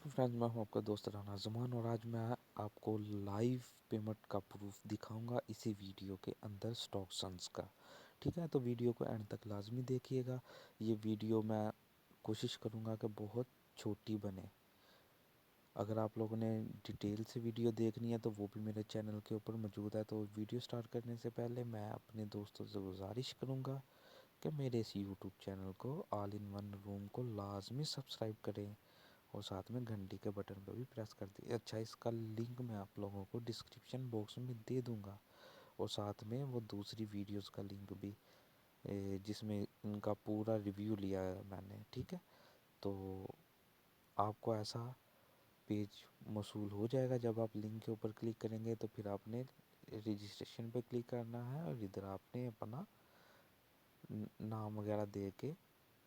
Friends, मैं हूं आपका दोस्त राना ज़मान और आज मैं आपको लाइव पेमेंट का प्रूफ दिखाऊंगा इसी वीडियो के अंदर स्टॉक्सन्स का। ठीक है, तो वीडियो को एंड तक लाजमी देखिएगा। ये वीडियो मैं कोशिश करूंगा कि बहुत छोटी बने। अगर आप लोगों ने डिटेल से वीडियो देखनी है तो वो भी मेरे चैनल के ऊपर मौजूद है। तो वीडियो स्टार्ट करने से पहले मैं अपने दोस्तों से गुजारिश करूँगा कि मेरे इस यूट्यूब चैनल को ऑल इन वन रूम को लाजमी सब्सक्राइब करें और साथ में घंटी के बटन पर भी प्रेस कर दिए। अच्छा, इसका लिंक मैं आप लोगों को डिस्क्रिप्शन बॉक्स में दे दूंगा और साथ में वो दूसरी वीडियोस का लिंक भी, जिसमें इनका पूरा रिव्यू लिया है मैंने। ठीक है, तो आपको ऐसा पेज मौसूल हो जाएगा। जब आप लिंक के ऊपर क्लिक करेंगे तो फिर आपने रजिस्ट्रेशन पे क्लिक करना है और इधर आपने अपना नाम वगैरह दे के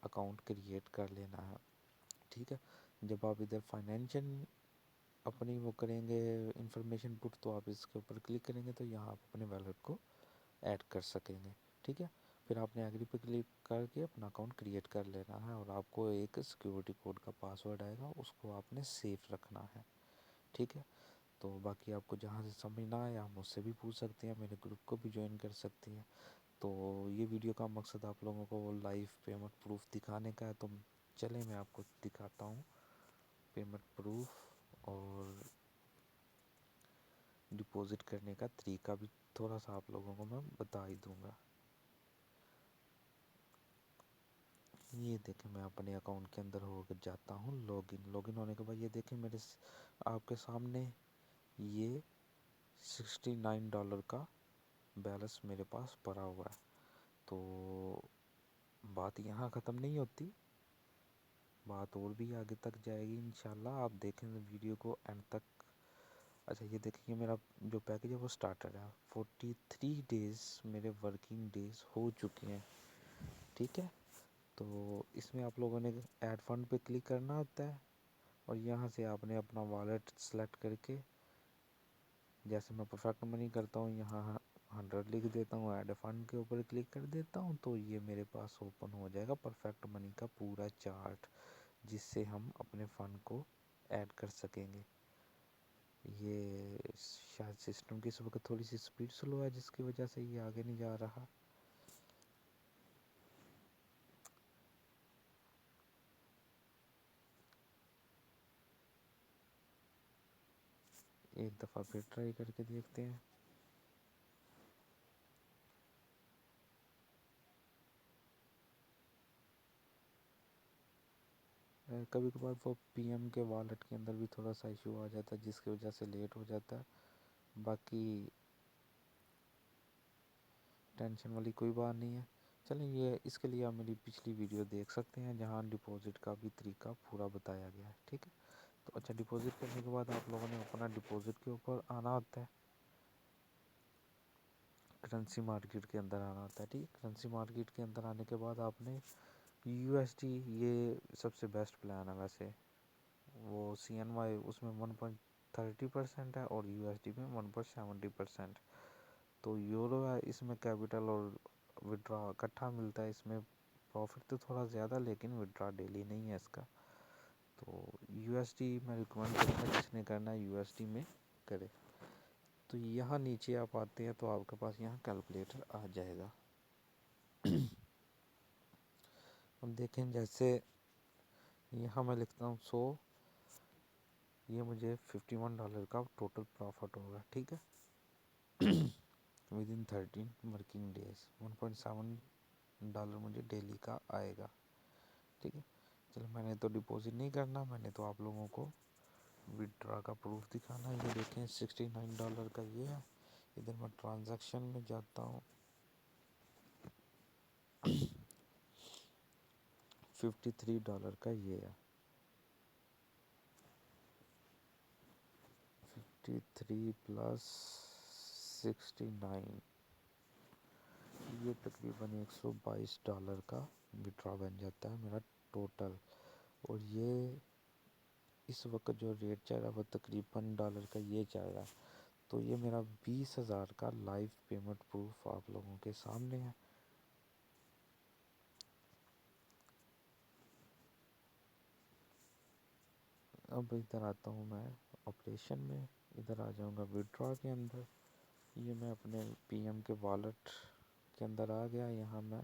अकाउंट क्रिएट कर लेना है। ठीक है, जब आप इधर फाइनेंशियल अपनी वो करेंगे इंफॉर्मेशन पुट, तो आप इसके ऊपर क्लिक करेंगे तो यहाँ आप अपने वॉलेट को ऐड कर सकेंगे। ठीक है, फिर आपने एग्री पे क्लिक करके अपना अकाउंट क्रिएट कर लेना है और आपको एक सिक्योरिटी कोड का पासवर्ड आएगा, उसको आपने सेफ रखना है। ठीक है, तो बाकी आपको जहाँ से समझ ना आए आप मुझसे भी पूछ सकते हैं, मेरे ग्रुप को भी ज्वाइन कर सकती हैं। तो ये वीडियो का मकसद आप लोगों को लाइव पेमेंट प्रूफ दिखाने का है। तो चलें मैं आपको दिखाता हूँ पेमेंट प्रूफ, और डिपॉजिट करने का तरीका भी थोड़ा सा आप लोगों को मैं बता ही दूंगा। ये देखें, मैं अपने अकाउंट के अंदर होकर जाता हूँ लॉगिन होने के बाद ये देखें मेरे आपके सामने ये $69 का बैलेंस मेरे पास पड़ा हुआ है। तो बात यहाँ ख़त्म नहीं होती, बात और भी आगे तक जाएगी इंशाल्लाह। आप देखें वीडियो को एंड तक। अच्छा, ये देखिए मेरा जो पैकेज है वो स्टार्टेड है। 43 डेज़ मेरे वर्किंग डेज़ हो चुके हैं। ठीक है, तो इसमें आप लोगों ने ऐड फंड पे क्लिक करना होता है और यहाँ से आपने अपना वॉलेट सेलेक्ट करके, जैसे मैं परफेक्ट मनी करता हूँ, यहाँ 100 लिख देता हूँ, ऐड फंड के ऊपर क्लिक कर देता हूँ, तो ये मेरे पास ओपन हो जाएगा परफेक्ट मनी का पूरा चार्ट, जिससे हम अपने फ़ंड को ऐड कर सकेंगे। ये शायद सिस्टम की इस वक्त थोड़ी सी स्पीड स्लो है, जिसकी वजह से ये आगे नहीं जा रहा। एक दफ़ा फिर ट्राई करके देखते हैं। कभी कभार वो पीएम के वॉलेट के अंदर भी थोड़ा सा इशू आ जाता है, जिसकी वजह से लेट हो जाता है। बाकी टेंशन वाली कोई बात नहीं है। चलें, ये इसके लिए आप मेरी पिछली वीडियो देख सकते हैं, जहां डिपॉजिट का भी तरीका पूरा बताया गया है। ठीक है, तो अच्छा, डिपॉजिट करने के बाद आप लोगों ने अपना डिपॉजिट के ऊपर आना होता है, करेंसी मार्केट के अंदर आना होता है। ठीक है, करेंसी मार्केट के अंदर आने के बाद आपने यूएसडी, ये सबसे बेस्ट प्लान है वैसे। वो CNY उसमें 1.30% है और यूएसडी में 1.70%। तो यूरो है, इसमें कैपिटल और विड्रॉ इकट्ठा मिलता है। इसमें प्रॉफिट तो थोड़ा ज़्यादा, लेकिन विड्रॉ डेली नहीं है इसका। तो यूएसडी मैं रिकमेंड करूँगा, जिसने करना है यूएसडी में करे। तो यहाँ नीचे आप आते हैं तो आपके पास यहाँ कैलकुलेटर आ जाएगा। हम देखें, जैसे यहाँ मैं लिखता हूँ 100, ये मुझे $51 का टोटल प्रॉफिट होगा। ठीक है, विद इन 13 वर्किंग डेज $1.7 मुझे डेली का आएगा। ठीक है, चलो, मैंने तो डिपॉजिट नहीं करना, मैंने तो आप लोगों को विड्रॉ का प्रूफ दिखाना है। ये देखें, $69 का ये है। इधर मैं ट्रांजैक्शन में जाता हूँ, $53 का ये है। 53 प्लस 69, ये तकरीबन $122 का विड्रॉ बन जाता है मेरा टोटल। और ये इस वक्त जो रेट चल रहा है वो तकरीबन डॉलर का ये चल रहा है। तो ये मेरा 20,000 का लाइव पेमेंट प्रूफ आप लोगों के सामने है। اب ادھر آتا ہوں میں آپریشن میں، ادھر آ جاؤں گا وڈرا کے اندر، یہ میں اپنے پی ایم کے والیٹ کے اندر آ گیا، یہاں میں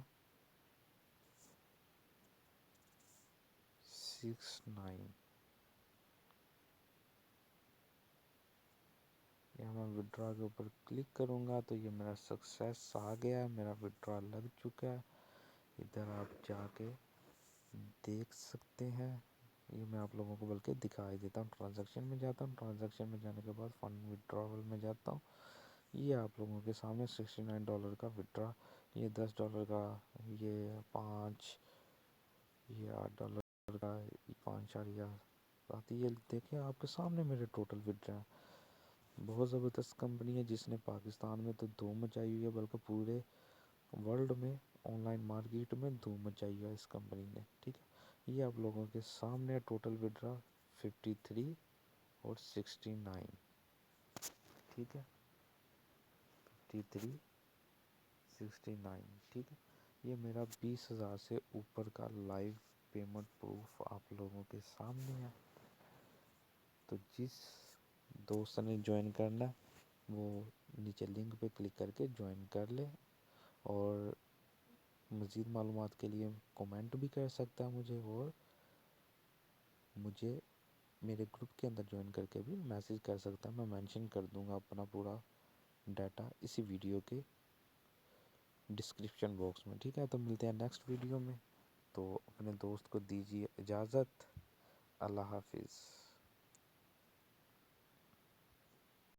69 یہاں میں وڈرا کے اوپر کلک کروں گا تو یہ میرا سکسیس آ گیا ہے، میرا وڈرا لگ چکا ہے، ادھر آپ جا کے دیکھ سکتے ہیں۔ یہ میں آپ لوگوں کو بلکہ دکھائی دیتا ہوں، ٹرانزیکشن میں جاتا ہوں، ٹرانزیکشن میں جانے کے بعد فنڈ وڈراول میں جاتا ہوں، یہ آپ لوگوں کے سامنے $69 کا وڈرا، یہ $10 کا، یہ 5، یہ $8 کا، یہ 5.7، یہ دیکھیں آپ کے سامنے میرے ٹوٹل وڈرا ہیں۔ بہت زبردست کمپنی ہے جس نے پاکستان میں تو دھوم مچائی ہوئی ہے، بلکہ پورے ورلڈ میں آن لائن مارکیٹ میں دھوم مچائی ہوا ہے اس کمپنی نے، ٹھیک ہے۔ یہ آپ لوگوں کے سامنے ٹوٹل وڈرا 53 اور 69، ٹھیک ہے، 53 69، ٹھیک ہے۔ یہ میرا 20,000 سے اوپر کا لائیو پیمنٹ پروف آپ لوگوں کے سامنے ہے، تو جس دوست نے جوائن کرنا ہے وہ نیچے لنک پہ کلک کر کے جوائن کر لے، اور مزید معلومات کے لیے کومنٹ بھی کر سکتا ہے مجھے، اور مجھے میرے گروپ کے اندر جوائن کر کے بھی میسیج کر سکتا ہے، میں مینشن کر دوں گا اپنا پورا ڈیٹا اسی ویڈیو کے ڈسکرپشن باکس میں، ٹھیک ہے۔ تو ملتے ہیں نیکسٹ ویڈیو میں، تو اپنے دوست کو دیجیے اجازت، اللہ حافظ۔